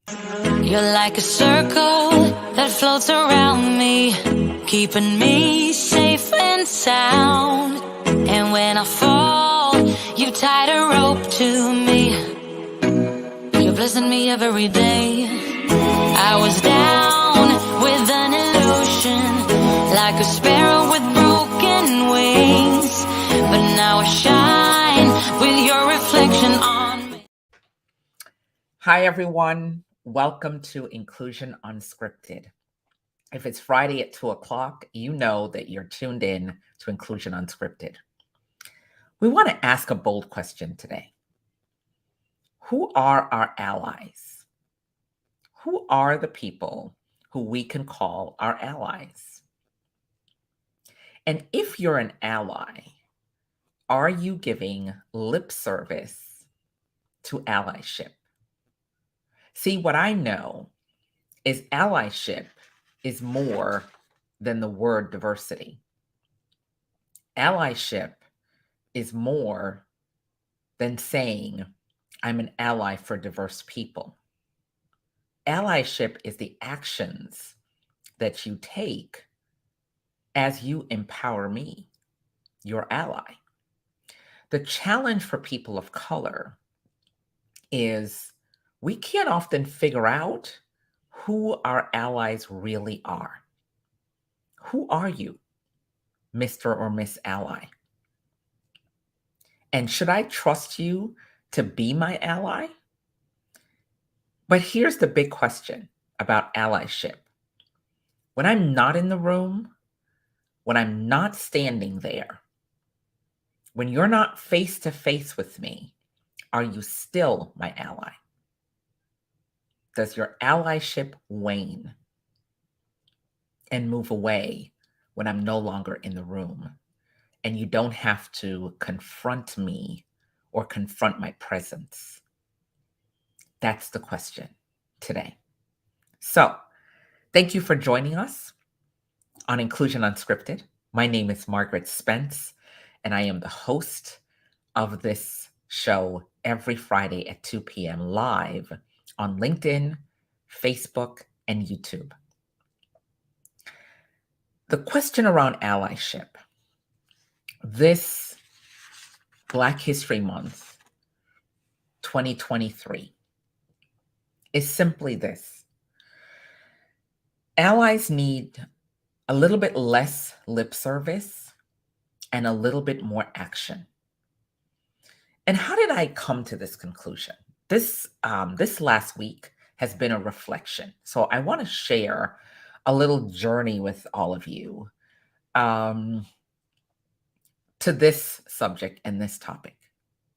You're like a circle that floats around me, keeping me safe and sound. And when I fall, you tied a rope to me. You're blessing me every day. I was down with an illusion, like a sparrow with broken wings, but now I shine with your reflection on me. Hi, everyone. Welcome to Inclusion Unscripted. If it's Friday at 2 o'clock, you know that you're tuned in to Inclusion Unscripted. We want to ask a bold question today. Who are our allies? Who are the people who we can call our allies? And if you're an ally, are you giving lip service to allyship? See, what I know is allyship is more than the word diversity. Allyship is more than saying, I'm an ally for diverse people. Allyship is the actions that you take as you empower me, your ally. The challenge for people of color is we can't often figure out who our allies really are. Who are you, Mr. or Miss Ally? And should I trust you to be my ally? But here's the big question about allyship. When I'm not in the room, when I'm not standing there, when you're not face to face with me, are you still my ally? Does your allyship wane and move away when I'm no longer in the room and you don't have to confront me or confront my presence? That's the question today. So, thank you for joining us on Inclusion Unscripted. My name is Margaret Spence, and I am the host of this show every Friday at 2 p.m. live on LinkedIn, Facebook, and YouTube. The question around allyship, this Black History Month 2023, is simply this. Allies need a little bit less lip service and a little bit more action. And how did I come to this conclusion? This last week has been a reflection. So I want to share a little journey with all of you to this subject and this topic.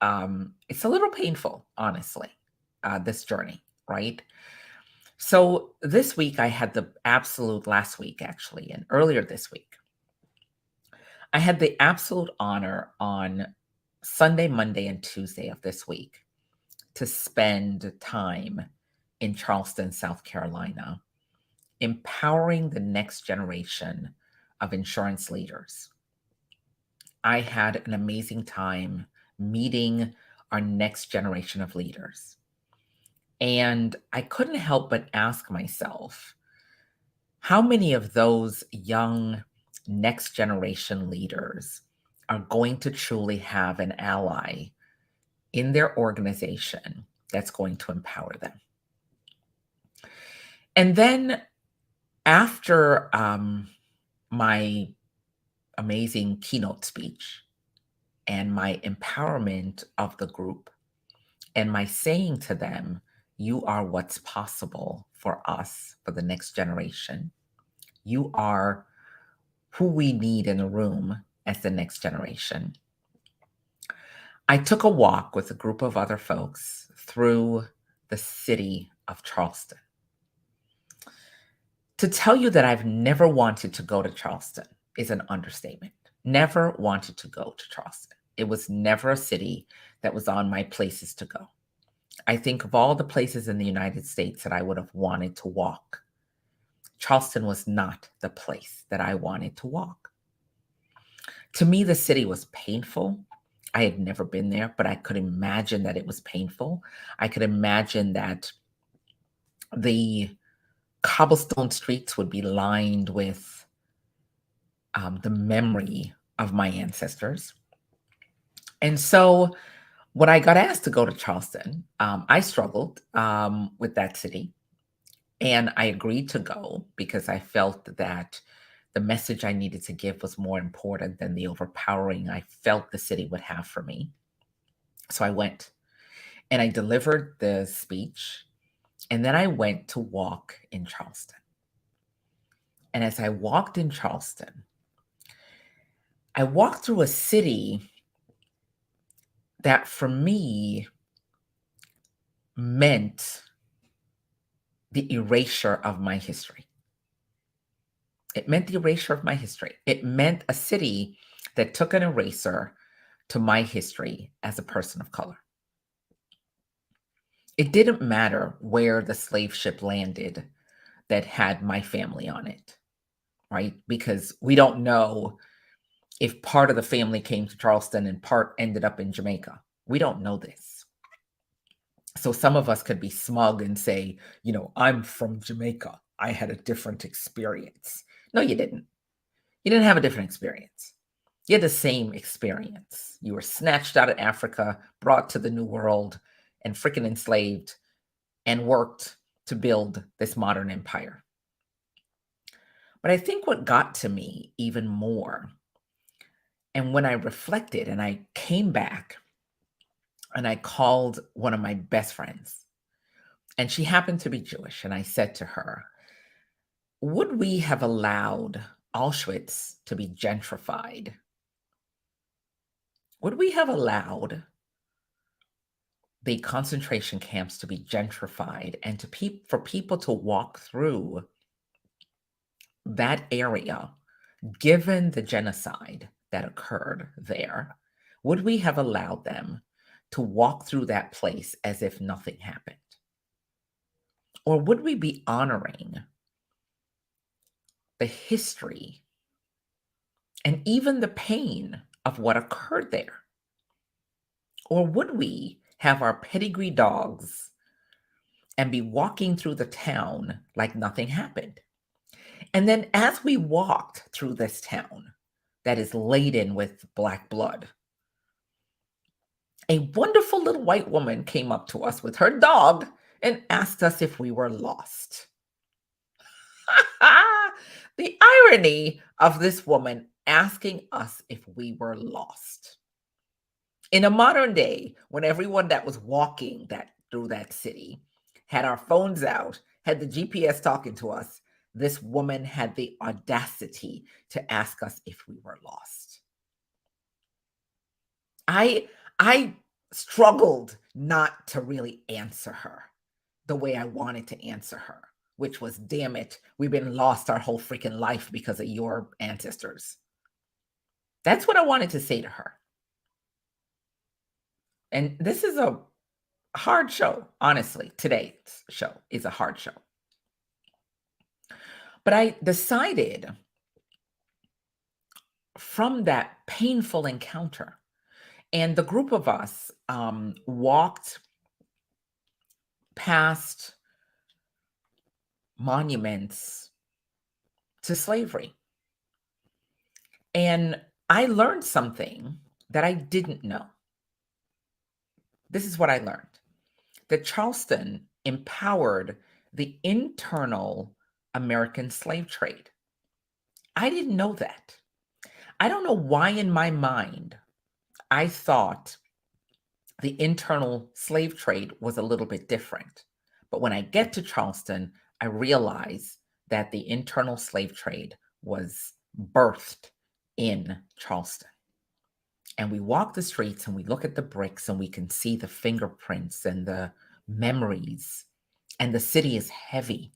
It's a little painful, honestly, this journey, right? So this week I had last week actually, and earlier this week, I had the absolute honor on Sunday, Monday, and Tuesday of this week to spend time in Charleston, South Carolina, empowering the next generation of insurance leaders. I had an amazing time meeting our next generation of leaders. And I couldn't help but ask myself, how many of those young next generation leaders are going to truly have an ally in their organization that's going to empower them? And then after my amazing keynote speech and my empowerment of the group and my saying to them, you are what's possible for us, for the next generation. You are who we need in the room as the next generation. I took a walk with a group of other folks through the city of Charleston. To tell you that I've never wanted to go to Charleston is an understatement. Never wanted to go to Charleston. It was never a city that was on my places to go. I think of all the places in the United States that I would have wanted to walk, Charleston was not the place that I wanted to walk. To me, the city was painful. I had never been there, but I could imagine that it was painful. I could imagine that The cobblestone streets would be lined with the memory of my ancestors. And so when I got asked to go to Charleston, I struggled with that city. And I agreed to go because I felt that the message I needed to give was more important than the overpowering I felt the city would have for me. So I went and I delivered the speech. And then I went to walk in Charleston. And as I walked in Charleston, I walked through a city that for me meant the erasure of my history. It meant the erasure of my history. It meant a city that took an eraser to my history as a person of color. It didn't matter where the slave ship landed that had my family on it, right? Because we don't know if part of the family came to Charleston and part ended up in Jamaica. We don't know this. So some of us could be smug and say, I'm from Jamaica. I had a different experience. No, you didn't. You didn't have a different experience. You had the same experience. You were snatched out of Africa, brought to the New World, and freaking enslaved and worked to build this modern empire. But I think what got to me even more, and when I reflected and I came back and I called one of my best friends, and she happened to be Jewish, and I said to her, would we have allowed Auschwitz to be gentrified? Would we have allowed the concentration camps to be gentrified and for people to walk through that area, given the genocide that occurred there? Would we have allowed them to walk through that place as if nothing happened? Or would we be honoring the history and even the pain of what occurred there? Or would we have our pedigree dogs and be walking through the town like nothing happened? And then as we walked through this town that is laden with Black blood, a wonderful little white woman came up to us with her dog and asked us if we were lost. The irony of this woman asking us if we were lost. In a modern day, when everyone that was walking through that city had our phones out, had the GPS talking to us, this woman had the audacity to ask us if we were lost. I struggled not to really answer her the way I wanted to answer her, which was, damn it, we've been lost our whole freaking life because of your ancestors. That's what I wanted to say to her. And this is a hard show, honestly. Today's show is a hard show. But I decided from that painful encounter, and the group of us walked past monuments to slavery. And I learned something that I didn't know. This is what I learned: that Charleston empowered the internal American slave trade. I didn't know that. I don't know why in my mind I thought the internal slave trade was a little bit different. But when I get to Charleston, I realize that the internal slave trade was birthed in Charleston. And we walk the streets and we look at the bricks and we can see the fingerprints and the memories. And the city is heavy.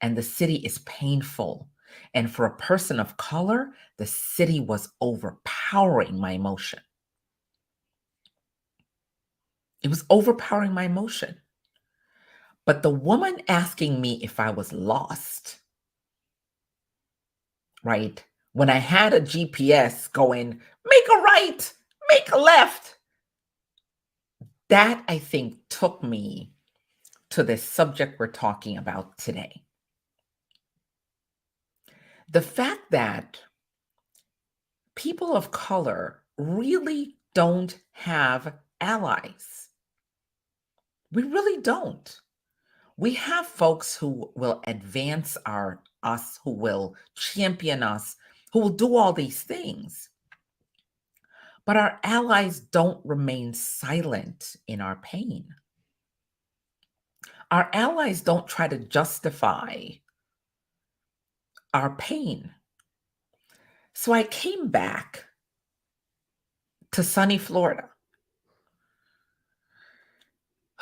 And the city is painful. And for a person of color, the city was overpowering my emotion. It was overpowering my emotion. But the woman asking me if I was lost, right? When I had a GPS going, make a right, make a left, that I think took me to this subject we're talking about today. The fact that people of color really don't have allies. We really don't. We have folks who will advance us, who will champion us, who will do all these things. But our allies don't remain silent in our pain. Our allies don't try to justify our pain. So I came back to sunny Florida.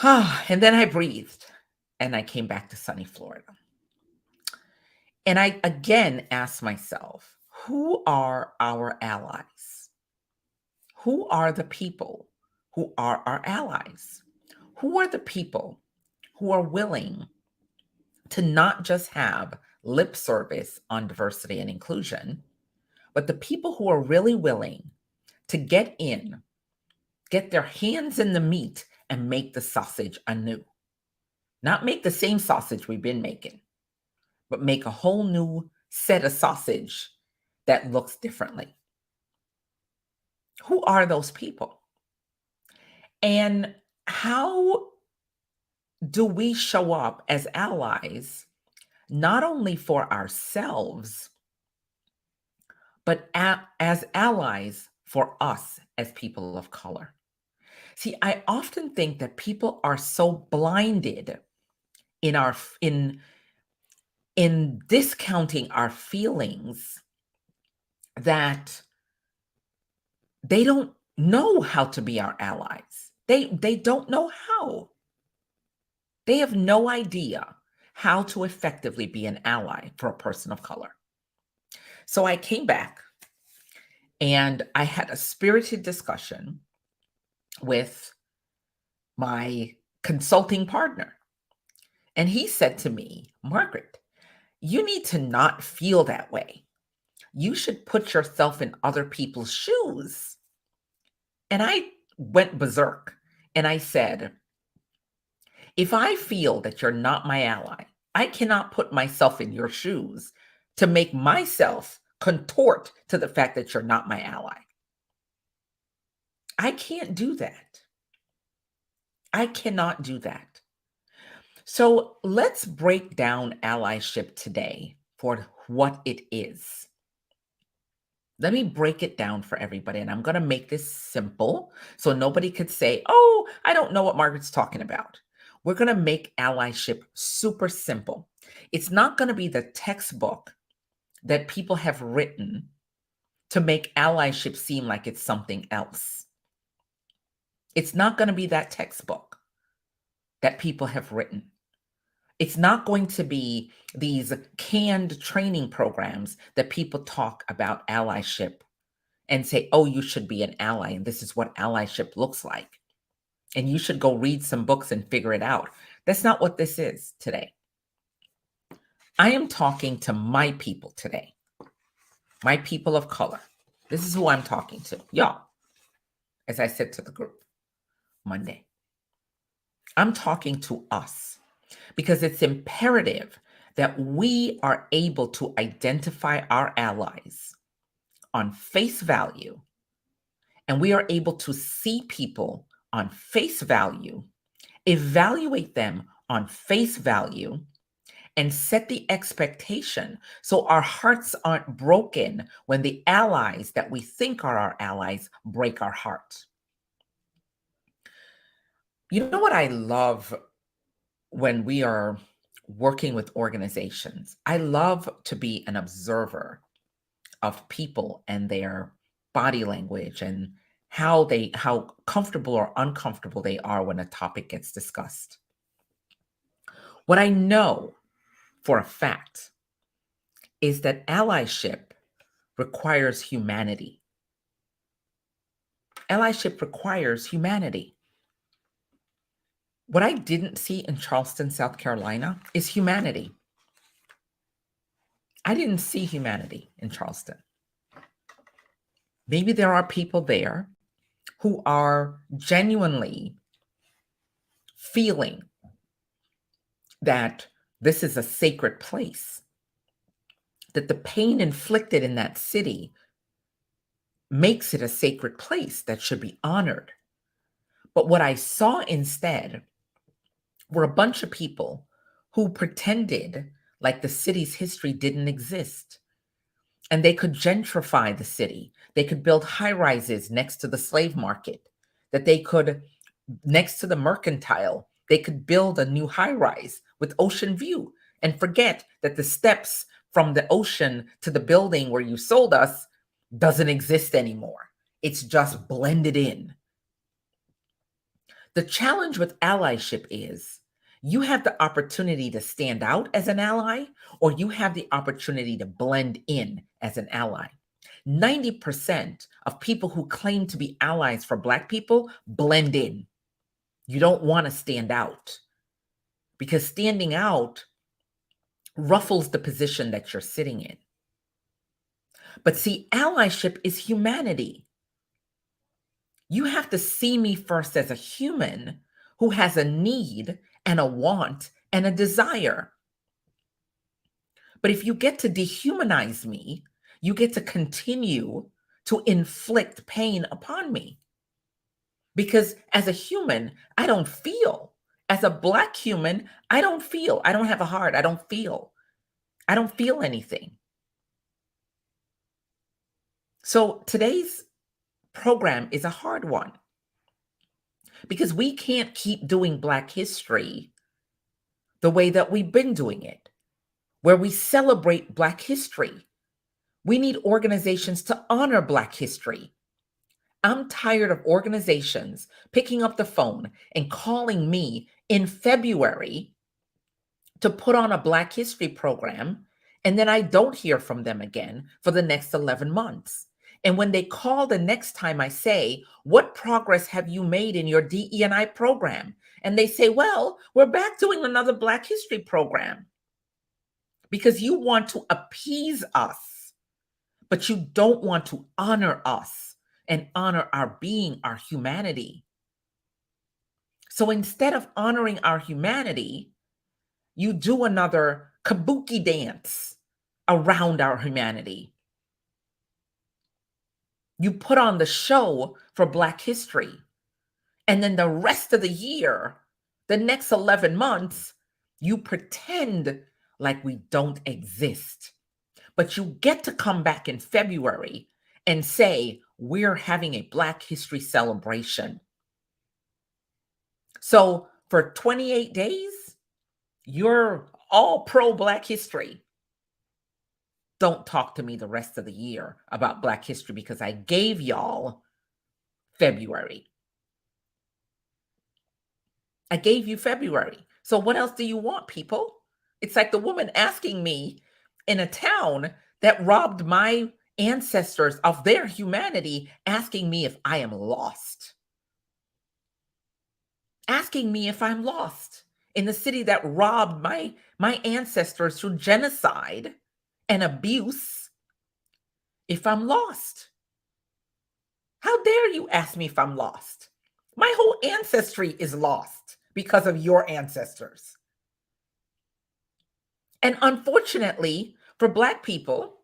And then I breathed and I came back to sunny Florida. And I again asked myself, who are our allies? Who are the people who are our allies? Who are the people who are willing to not just have lip service on diversity and inclusion, but the people who are really willing to get their hands in the meat and make the sausage anew? Not make the same sausage we've been making, but make a whole new set of sausage that looks differently. Who are those people? And how do we show up as allies, not only for ourselves, but as allies for us as people of color? See, I often think that people are so blinded in discounting our feelings that they don't know how to be our allies. They don't know how. They have no idea how to effectively be an ally for a person of color. So I came back and I had a spirited discussion with my consulting partner. And he said to me, Margaret, you need to not feel that way. You should put yourself in other people's shoes. And I went berserk and I said, if I feel that you're not my ally, I cannot put myself in your shoes to make myself contort to the fact that you're not my ally. I can't do that. I cannot do that. So let's break down allyship today for what it is. Let me break it down for everybody, and I'm going to make this simple so nobody could say, oh, I don't know what Margaret's talking about. We're going to make allyship super simple. It's not going to be the textbook that people have written to make allyship seem like it's something else. It's not going to be that textbook that people have written. It's not going to be these canned training programs that people talk about allyship and say, oh, you should be an ally, and this is what allyship looks like. And you should go read some books and figure it out. That's not what this is today. I am talking to my people today, my people of color. This is who I'm talking to, y'all, as I said to the group Monday. I'm talking to us because it's imperative that we are able to identify our allies on face value, and we are able to see people on face value, evaluate them on face value, and set the expectation so our hearts aren't broken when the allies that we think are our allies break our heart. You know what I love when we are working with organizations? I love to be an observer of people and their body language and how comfortable or uncomfortable they are when a topic gets discussed. What I know for a fact is that allyship requires humanity. Allyship requires humanity. What I didn't see in Charleston, South Carolina is humanity. I didn't see humanity in Charleston. Maybe there are people there who are genuinely feeling that this is a sacred place, that the pain inflicted in that city makes it a sacred place that should be honored. But what I saw instead were a bunch of people who pretended like the city's history didn't exist. And they could gentrify the city. They could build high rises next to the slave market, that they could, next to the mercantile, they could build a new high rise with ocean view and forget that the steps from the ocean to the building where you sold us doesn't exist anymore. It's just blended in. The challenge with allyship is you have the opportunity to stand out as an ally, or you have the opportunity to blend in as an ally. 90% of people who claim to be allies for Black people blend in. You don't want to stand out because standing out ruffles the position that you're sitting in. But see, allyship is humanity. You have to see me first as a human who has a need and a want and a desire. But if you get to dehumanize me, you get to continue to inflict pain upon me. Because as a human, I don't feel. As a Black human, I don't feel. I don't have a heart. I don't feel. I don't feel anything. So today's program is a hard one because we can't keep doing Black history the way that we've been doing it, where we celebrate Black history. We need organizations to honor Black history. I'm tired of organizations picking up the phone and calling me in February to put on a Black history program, and then I don't hear from them again for the next 11 months. And when they call the next time, I say, what progress have you made in your DE&I program? And they say, well, we're back doing another Black history program. Because you want to appease us, but you don't want to honor us and honor our being, our humanity. So instead of honoring our humanity, you do another kabuki dance around our humanity. You put on the show for Black history. And then the rest of the year, the next 11 months, you pretend like we don't exist. But you get to come back in February and say, we're having a Black history celebration. So for 28 days, you're all pro Black history. Don't talk to me the rest of the year about Black history because I gave y'all February. I gave you February. So what else do you want, people? It's like the woman asking me in a town that robbed my ancestors of their humanity, asking me if I am lost. Asking me if I'm lost in the city that robbed my ancestors through genocide and abuse, if I'm lost. How dare you ask me if I'm lost? My whole ancestry is lost because of your ancestors. And unfortunately, for Black people,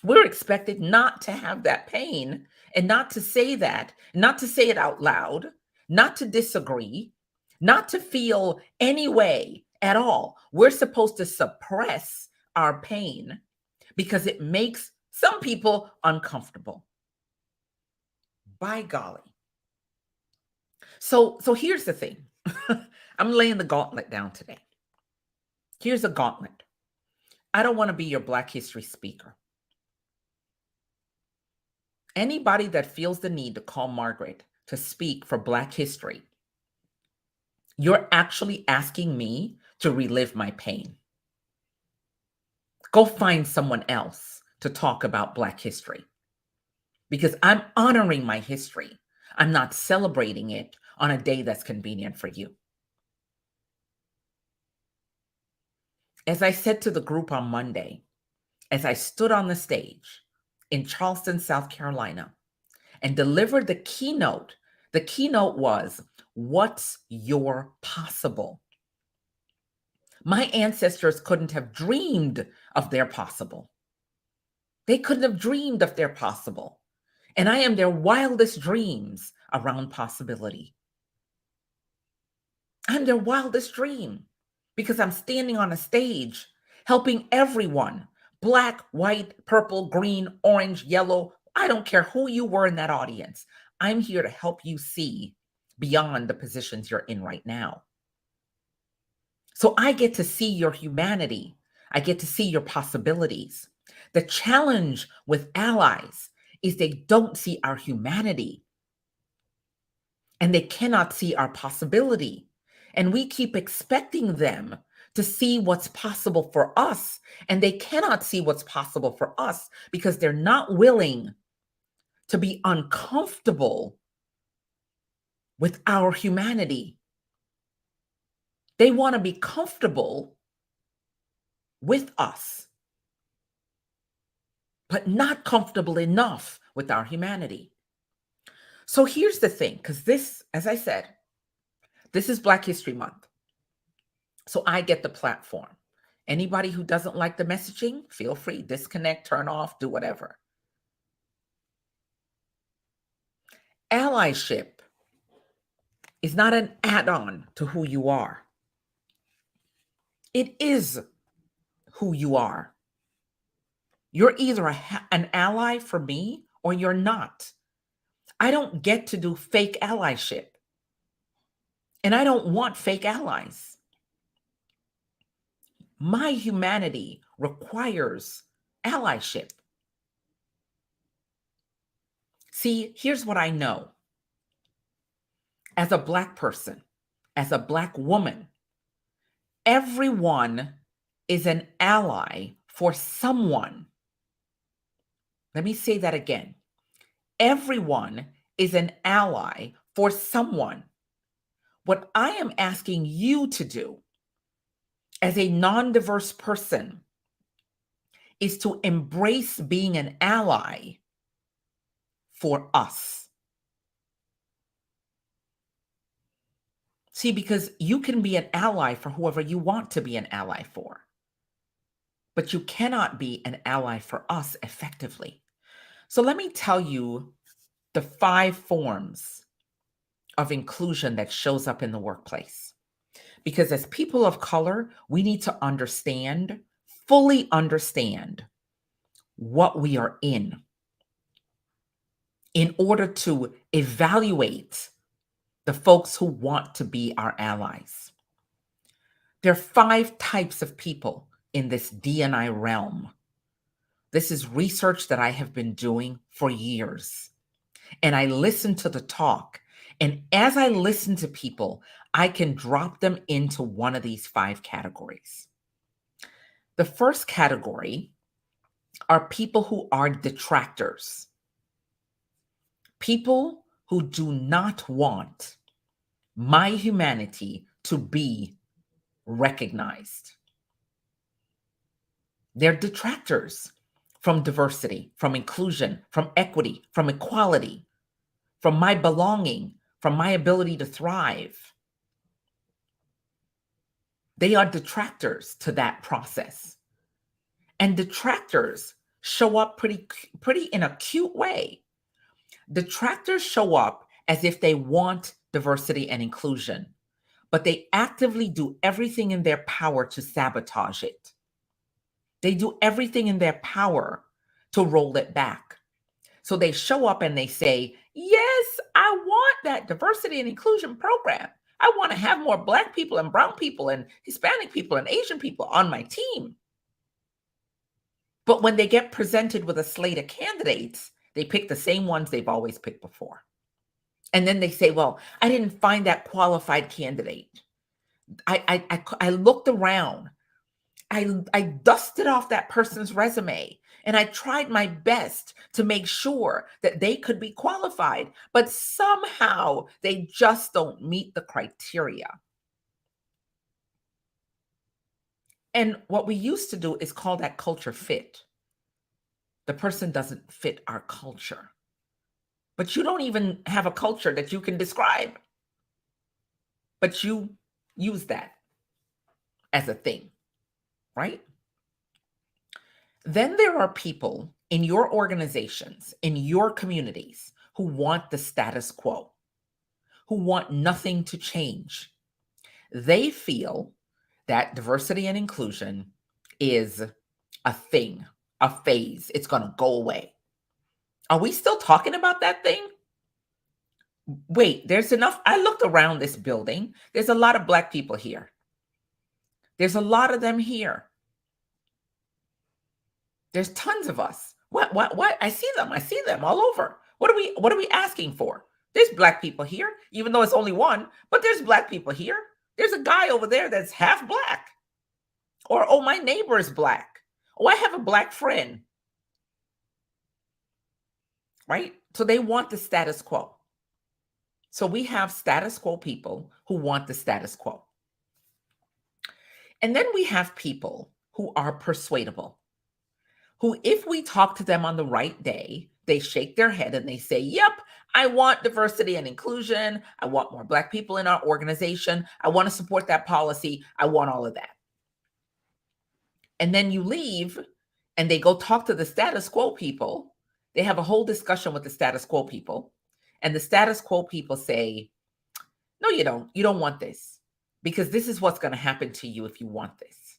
we're expected not to have that pain and not to say that, not to say it out loud, not to disagree, not to feel any way at all. We're supposed to suppress our pain because it makes some people uncomfortable. By golly. So here's the thing. I'm laying the gauntlet down today. Here's a gauntlet. I don't want to be your Black history speaker. Anybody that feels the need to call Margaret to speak for Black history, you're actually asking me to relive my pain. Go find someone else to talk about Black history because I'm honoring my history. I'm not celebrating it on a day that's convenient for you. As I said to the group on Monday, as I stood on the stage in Charleston, South Carolina, and delivered the keynote was, what's your possible? My ancestors couldn't have dreamed of their possible. They couldn't have dreamed of their possible. And I am their wildest dreams around possibility. I'm their wildest dream because I'm standing on a stage helping everyone, black, white, purple, green, orange, yellow. I don't care who you were in that audience. I'm here to help you see beyond the positions you're in right now. So I get to see your humanity. I get to see your possibilities. The challenge with allies is they don't see our humanity and they cannot see our possibility. And we keep expecting them to see what's possible for us, and they cannot see what's possible for us because they're not willing to be uncomfortable with our humanity. They want to be comfortable with us, but not comfortable enough with our humanity. So here's the thing, because this, as I said, this is Black History Month. So I get the platform. Anybody who doesn't like the messaging, feel free, disconnect, turn off, do whatever. Allyship is not an add-on to who you are. It is who you are. You're either an ally for me or you're not. I don't get to do fake allyship. And I don't want fake allies. My humanity requires allyship. See, here's what I know. As a Black person, as a Black woman, everyone is an ally for someone. Let me say that again. Everyone is an ally for someone. What I am asking you to do as a non-diverse person is to embrace being an ally for us. See, because you can be an ally for whoever you want to be an ally for, but you cannot be an ally for us effectively. So let me tell you the 5 forms of inclusion that shows up in the workplace. Because as people of color, we need to understand, fully understand what we are in order to evaluate the folks who want to be our allies. There are 5 types of people in this D&I realm. This is research that I have been doing for years. And I listen to the talk. And as I listen to people, I can drop them into one of these 5 categories. The first category are people who are detractors. People who do not want my humanity to be recognized. They're detractors from diversity, from inclusion, from equity, from equality, from my belonging, from my ability to thrive. They are detractors to that process. And detractors show up pretty in a cute way. Detractors show up as if they want diversity and inclusion, but they actively do everything in their power to sabotage it. They do everything in their power to roll it back. So they show up and they say, yes, I want that diversity and inclusion program. I want to have more Black people and brown people and Hispanic people and Asian people on my team. But when they get presented with a slate of candidates, they pick the same ones they've always picked before. And then they say, well, I didn't find that qualified candidate. I looked around. I dusted off that person's resume and I tried my best to make sure that they could be qualified, but somehow they just don't meet the criteria. And what we used to do is call that culture fit. The person doesn't fit our culture. But you don't even have a culture that you can describe. But you use that. as a thing, right? Then there are people in your organizations, in your communities, who want the status quo, who want nothing to change. They feel that diversity and inclusion is a thing, a phase. It's going to go away. Are we still talking about that thing? Wait, there's enough. I looked around this building. There's a lot of Black people here. There's a lot of them here. There's tons of us. What? I see them. I see them all over. What are we asking for? There's Black people here, even though it's only one, but there's Black people here. There's a guy over there that's half Black. Or, oh, my neighbor is Black. Oh, I have a Black friend. Right? So they want the status quo. So we have status quo people who want the status quo. And then we have people who are persuadable, who, if we talk to them on the right day, they shake their head and they say, yep, I want diversity and inclusion. I want more Black people in our organization. I want to support that policy. I want all of that. And then you leave and they go talk to the status quo people. They have a whole discussion with the status quo people. And the status quo people say, no, you don't. You don't want this, because this is what's going to happen to you if you want this.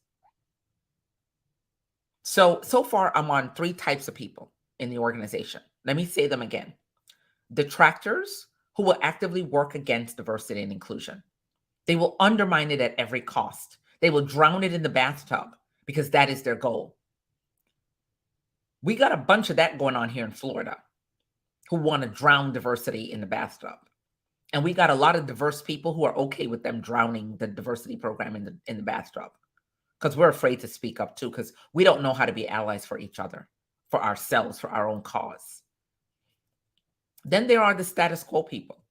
So far, I'm on 3 types of people in the organization. Let me say them again. Detractors who will actively work against diversity and inclusion. They will undermine it at every cost. They will drown it in the bathtub because that is their goal. We got a bunch of that going on here in Florida, who want to drown diversity in the bathtub. And we got a lot of diverse people who are okay with them drowning the diversity program in the bathtub, because we're afraid to speak up too, because we don't know how to be allies for each other, for ourselves, for our own cause. Then there are the status quo people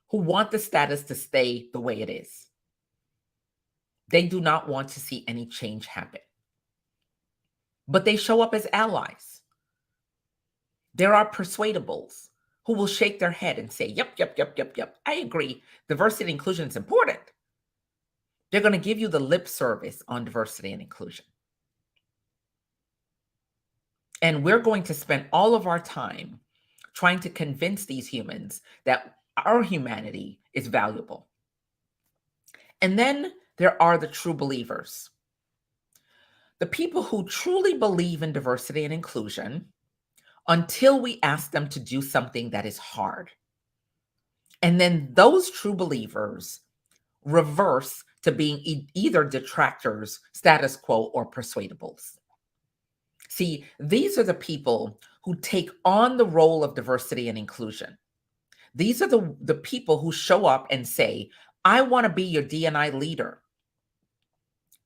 who want the status to stay the way it is. They do not want to see any change happen, but they show up as allies. There are persuadables who will shake their head and say, yep, I agree. Diversity and inclusion is important. They're going to give you the lip service on diversity and inclusion. And we're going to spend all of our time trying to convince these humans that our humanity is valuable. And then there are the true believers. The people who truly believe in diversity and inclusion until we ask them to do something that is hard. And then those true believers reverse to being either detractors, status quo, or persuadables. See, these are the people who take on the role of diversity and inclusion. These are the people who show up and say, I want to be your D&I leader.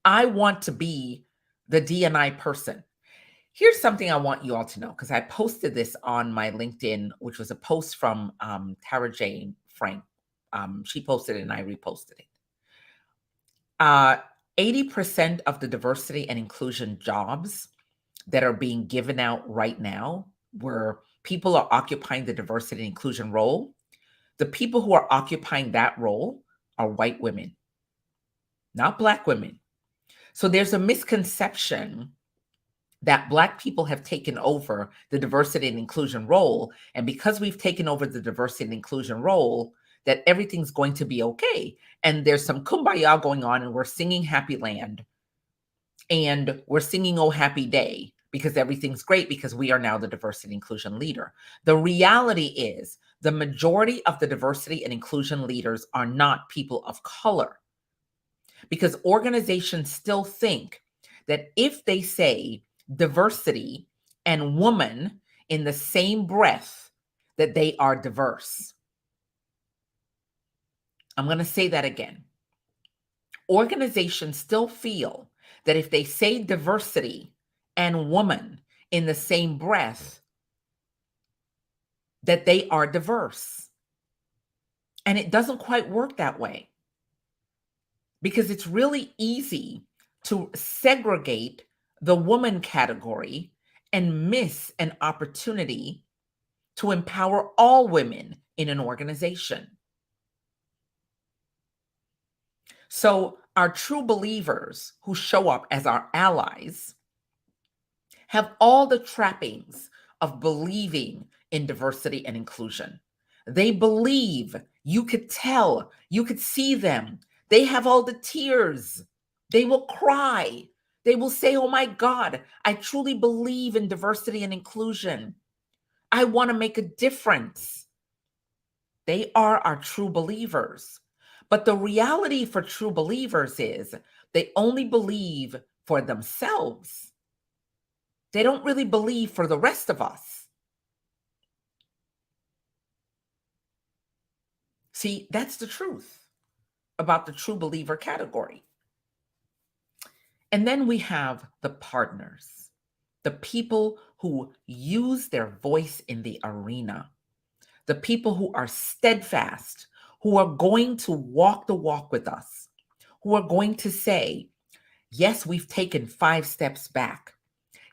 I want to be the D&I person. Here's something I want you all to know, because I posted this on my LinkedIn, which was a post from Tara Jane Frank. She posted it and I reposted it. 80% of the diversity and inclusion jobs that are being given out right now, where people are occupying the diversity and inclusion role, the people who are occupying that role are white women, not Black women. So there's a misconception that Black people have taken over the diversity and inclusion role. And because we've taken over the diversity and inclusion role, that everything's going to be okay. And there's some kumbaya going on, and we're singing Happy Land. And we're singing Oh Happy Day because everything's great because we are now the diversity and inclusion leader. The reality is the majority of the diversity and inclusion leaders are not people of color, because organizations still think that if they say diversity and woman in the same breath, that they are diverse. I'm going to say that again. Organizations still feel that if they say diversity and woman in the same breath, that they are diverse. And it doesn't quite work that way, because it's really easy to segregate the woman category and miss an opportunity to empower all women in an organization. So Our true believers who show up as our allies have all the trappings of believing in diversity and inclusion. They believe, you could tell, you could see them. They have all the tears. They will cry. They will say, oh my God, I truly believe in diversity and inclusion. I want to make a difference. They are our true believers. But the reality for true believers is they only believe for themselves. They don't really believe for the rest of us. See, that's the truth about the true believer category. And then we have the partners, the people who use their voice in the arena, the people who are steadfast, who are going to walk the walk with us, who are going to say, yes, we've taken 5 steps back.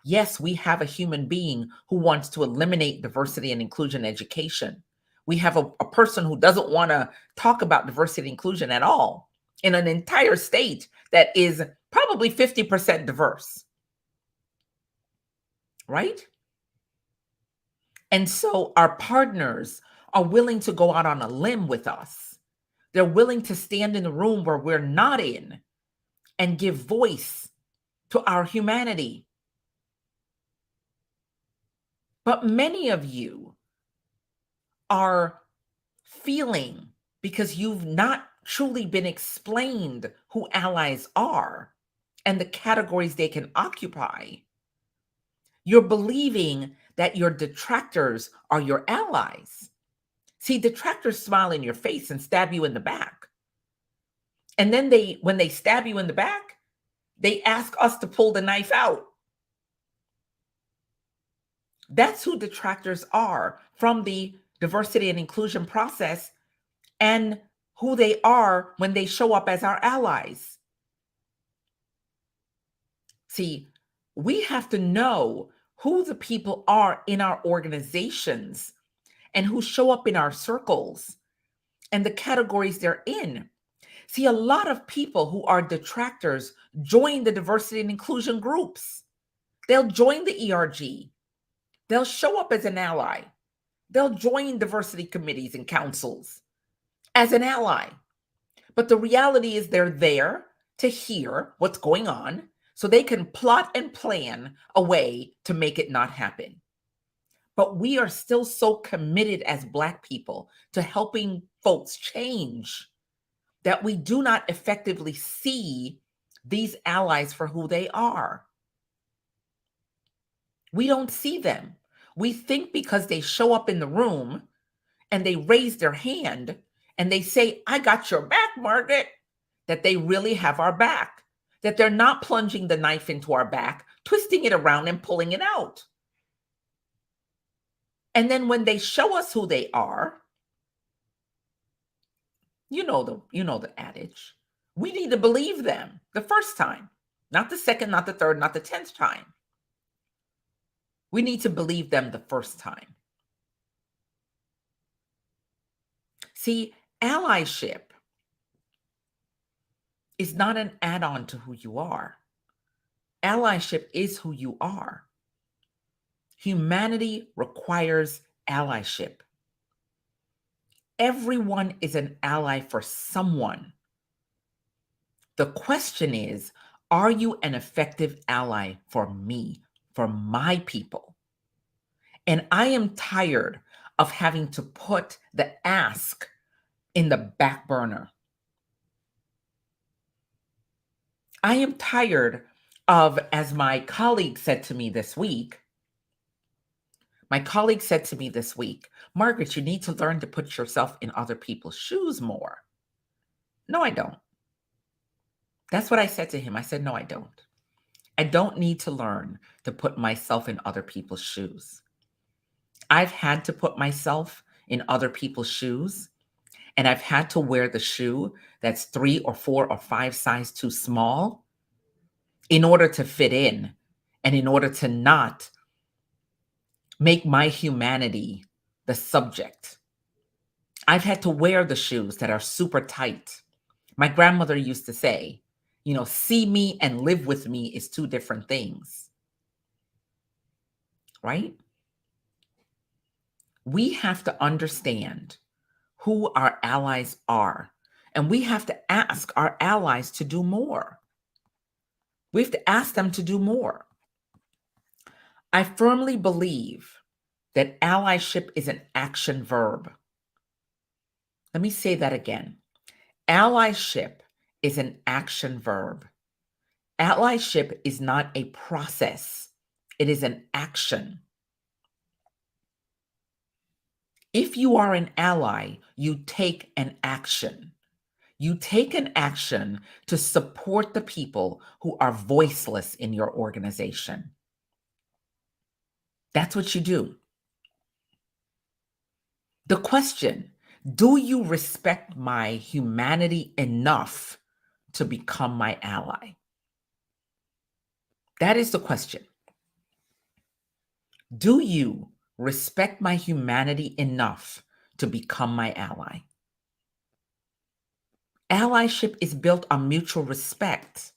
Yes, we have a human being who wants to eliminate diversity and inclusion education. We have a person who doesn't want to talk about diversity and inclusion at all in an entire state that is probably 50% diverse, right? And so our partners are willing to go out on a limb with us. They're willing to stand in the room where we're not in and give voice to our humanity. But many of you are feeling, because you've not truly been explained who allies are and the categories they can occupy, you're believing that your detractors are your allies. See, detractors smile in your face and stab you in the back. And then when they stab you in the back, they ask us to pull the knife out. That's who detractors are from the diversity and inclusion process, and who they are when they show up as our allies. See, we have to know who the people are in our organizations and who show up in our circles and the categories they're in. See, a lot of people who are detractors join the diversity and inclusion groups. They'll join the ERG. They'll show up as an ally. They'll join diversity committees and councils as an ally. But the reality is they're there to hear what's going on so they can plot and plan a way to make it not happen. But we are still so committed as Black people to helping folks change that we do not effectively see these allies for who they are. We don't see them. We think because they show up in the room and they raise their hand and they say, I got your back, Margaret, that they really have our back, that they're not plunging the knife into our back, twisting it around and pulling it out. And then when they show us who they are, you know the adage. We need to believe them the first time, not the second, not the third, not the 10th time. We need to believe them the first time. See, allyship is not an add-on to who you are. Allyship is who you are. Humanity requires allyship. Everyone is an ally for someone. The question is, are you an effective ally for me, for my people? And I am tired of having to put the ask in the back burner. I am tired of, as my colleague said to me this week, Margaret, you need to learn to put yourself in other people's shoes more. No, I don't. That's what I said to him. I said, no, I don't. I don't need to learn to put myself in other people's shoes. I've had to put myself in other people's shoes, and I've had to wear the shoe that's 3 or 4 or 5 size too small in order to fit in and in order to not make my humanity the subject. I've had to wear the shoes that are super tight. My grandmother used to say, see me and live with me is two different things, right? We have to understand who our allies are, and we have to ask our allies to do more. We have to ask them to do more. I firmly believe that allyship is an action verb. Let me say that again. Allyship is an action verb. Allyship is not a process, it is an action. If you are an ally, you take an action. You take an action to support the people who are voiceless in your organization. That's what you do. The question, do you respect my humanity enough to become my ally? That is the question. Do you respect my humanity enough to become my ally? Allyship is built on mutual respect.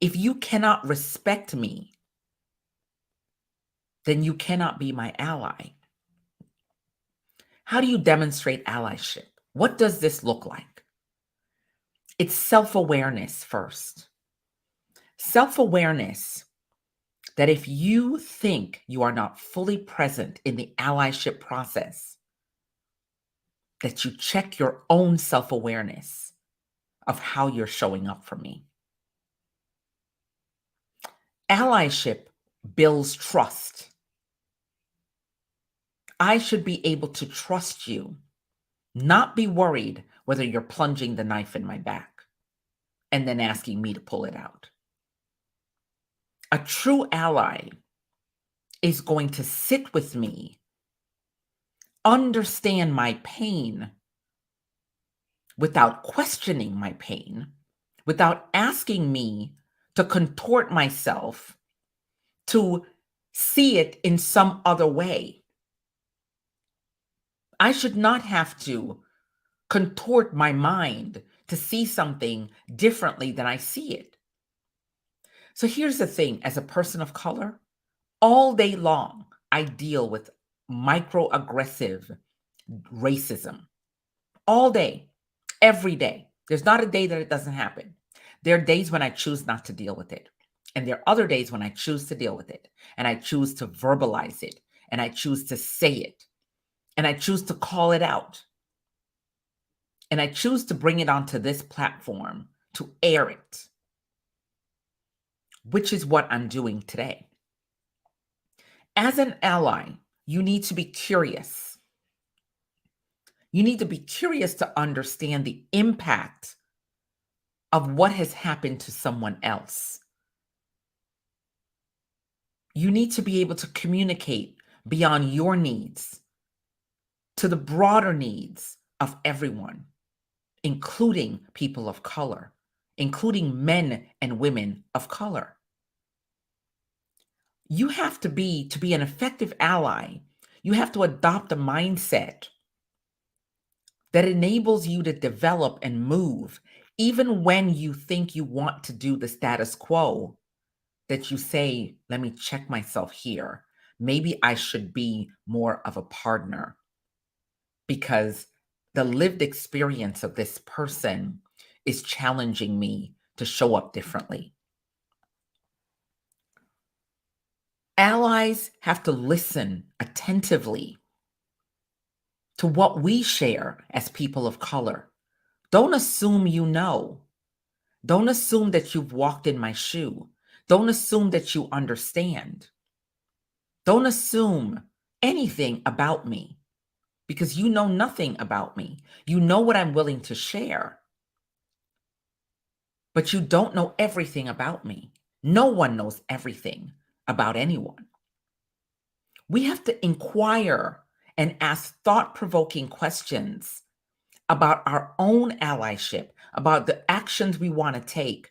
If you cannot respect me, then you cannot be my ally. How do you demonstrate allyship? What does this look like? It's self-awareness first. Self-awareness that if you think you are not fully present in the allyship process, that you check your own self-awareness of how you're showing up for me. Allyship builds trust. I should be able to trust you, not be worried whether you're plunging the knife in my back and then asking me to pull it out. A true ally is going to sit with me, understand my pain without questioning my pain, without asking me to contort myself to see it in some other way. I should not have to contort my mind to see something differently than I see it. So here's the thing, as a person of color, all day long, I deal with microaggressive racism. All day, every day. There's not a day that it doesn't happen. There are days when I choose not to deal with it. And there are other days when I choose to deal with it. And I choose to verbalize it. And I choose to say it. And I choose to call it out. And I choose to bring it onto this platform to air it, which is what I'm doing today. As an ally, you need to be curious. You need to be curious to understand the impact of what has happened to someone else. You need to be able to communicate beyond your needs to the broader needs of everyone, including people of color, including men and women of color. You have to be an effective ally, you have to adopt a mindset that enables you to develop and move, even when you think you want to do the status quo, that you say, let me check myself here. Maybe I should be more of a partner because the lived experience of this person is challenging me to show up differently. Allies have to listen attentively to what we share as people of color. Don't assume you know. Don't assume that you've walked in my shoe. Don't assume that you understand. Don't assume anything about me because you know nothing about me. You know what I'm willing to share, but you don't know everything about me. No one knows everything about anyone. We have to inquire and ask thought-provoking questions about our own allyship, about the actions we want to take.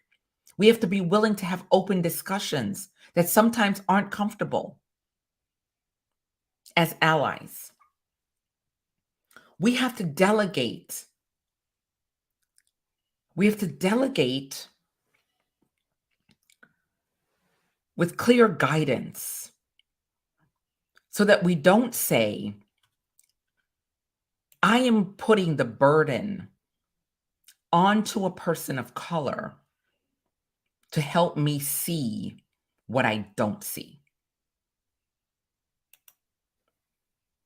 We have to be willing to have open discussions that sometimes aren't comfortable as allies. We have to delegate. We have to delegate with clear guidance so that we don't say, I am putting the burden onto a person of color to help me see what I don't see.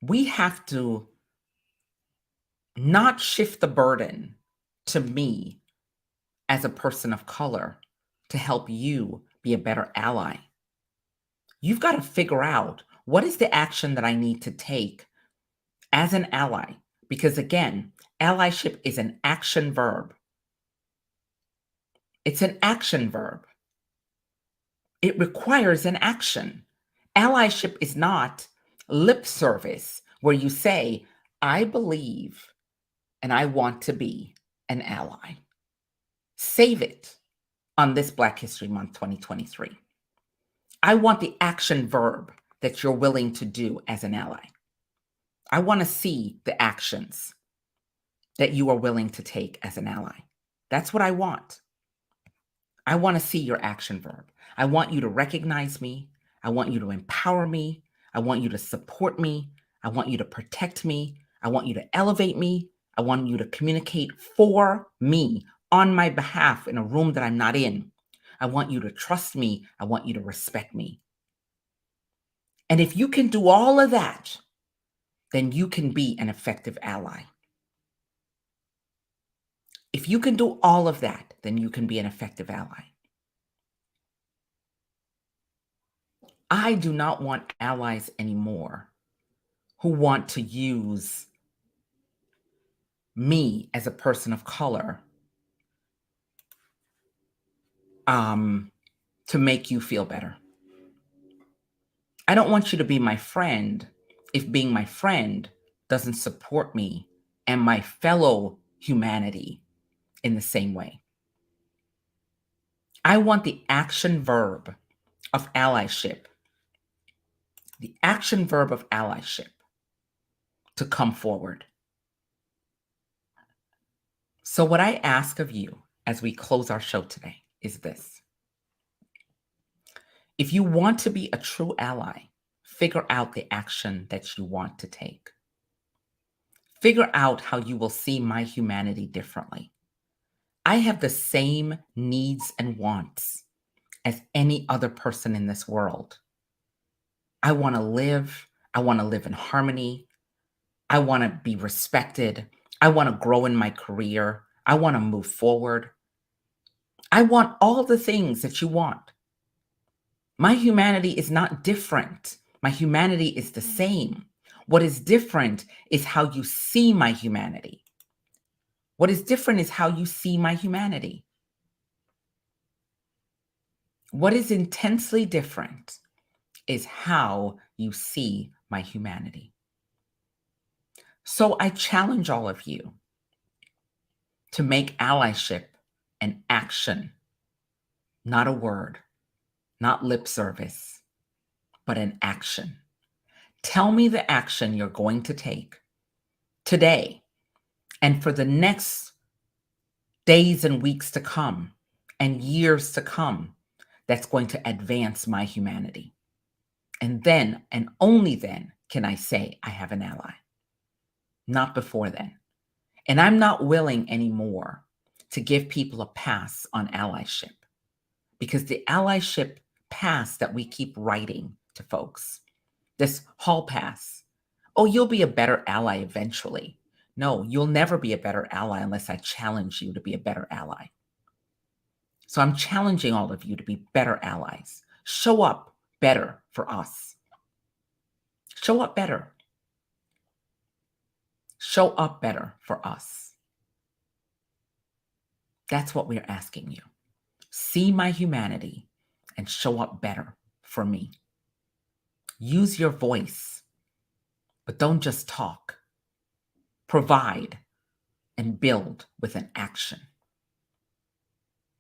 We have to not shift the burden to me as a person of color to help you be a better ally. You've got to figure out what is the action that I need to take as an ally. Because again, allyship is an action verb. It's an action verb. It requires an action. Allyship is not lip service where you say, I believe and I want to be an ally. Save it on this Black History Month 2023. I want the action verb that you're willing to do as an ally. I want to see the actions that you are willing to take as an ally. That's what I want. I want to see your action verb. I want you to recognize me. I want you to empower me. I want you to support me. I want you to protect me. I want you to elevate me. I want you to communicate for me on my behalf in a room that I'm not in. I want you to trust me. I want you to respect me. And if you can do all of that, then you can be an effective ally. If you can do all of that, then you can be an effective ally. I do not want allies anymore who want to use me as a person of color to make you feel better. I don't want you to be my friend if being my friend doesn't support me and my fellow humanity in the same way. I want the action verb of allyship, to come forward. So what I ask of you as we close our show today is this. If you want to be a true ally, figure out the action that you want to take. Figure out how you will see my humanity differently. I have the same needs and wants as any other person in this world. I want to live in harmony. I want to be respected. I want to grow in my career. I want to move forward. I want all the things that you want. My humanity is not different. My humanity is the same. What is different is how you see my humanity. What is different is how you see my humanity. What is intensely different is how you see my humanity. So I challenge all of you to make allyship an action, not a word, not lip service, but an action. Tell me the action you're going to take today and for the next days and weeks to come and years to come that's going to advance my humanity. And then, and only then, can I say I have an ally. Not before then. And I'm not willing anymore to give people a pass on allyship, because the allyship pass that we keep writing to folks, this hall pass, oh, you'll be a better ally eventually. No, you'll never be a better ally unless I challenge you to be a better ally. So I'm challenging all of you to be better allies. Show up better for us. Show up better. Show up better for us. That's what we're asking you. See my humanity and show up better for me. Use your voice, but don't just talk. Provide and build with an action.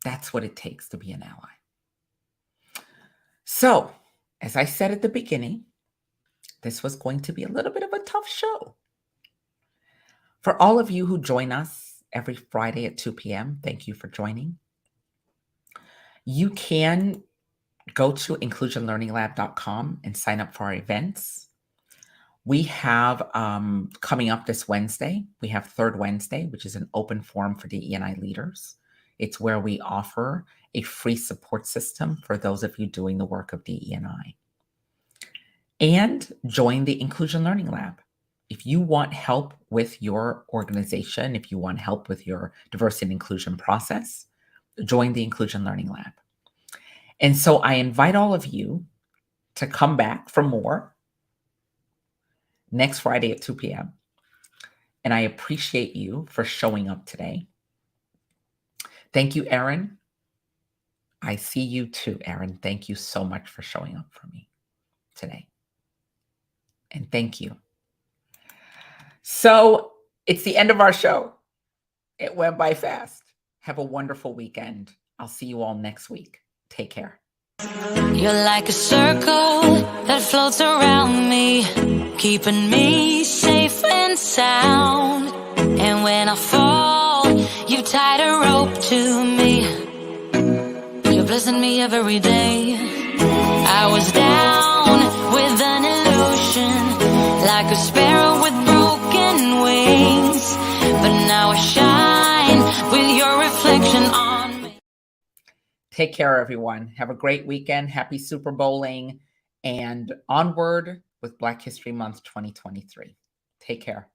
That's what it takes to be an ally. So, as I said at the beginning, this was going to be a little bit of a tough show. For all of you who join us every Friday at 2 p.m., thank you for joining. You can go to inclusionlearninglab.com and sign up for our events. We have coming up this Wednesday, we have Third Wednesday, which is an open forum for DE&I leaders. It's where we offer a free support system for those of you doing the work of DE&I. And join the Inclusion Learning Lab. If you want help with your organization, if you want help with your diversity and inclusion process, join the Inclusion Learning Lab. And so I invite all of you to come back for more next Friday at 2 p.m. And I appreciate you for showing up today. Thank you, Erin. I see you too, Erin. Thank you so much for showing up for me today. And thank you. So it's the end of our show. It went by fast. Have a wonderful weekend. I'll see you all next week. Take care. You're like a circle that floats around me, keeping me safe and sound. And when I fall, you tied a rope to me. You're blessing me every day. I was down with an illusion, like a sparrow with broken wings, but now I shine with your reflection on me. Take care, everyone. Have a great weekend. Happy Super Bowling, and onward with Black History Month 2023. Take care.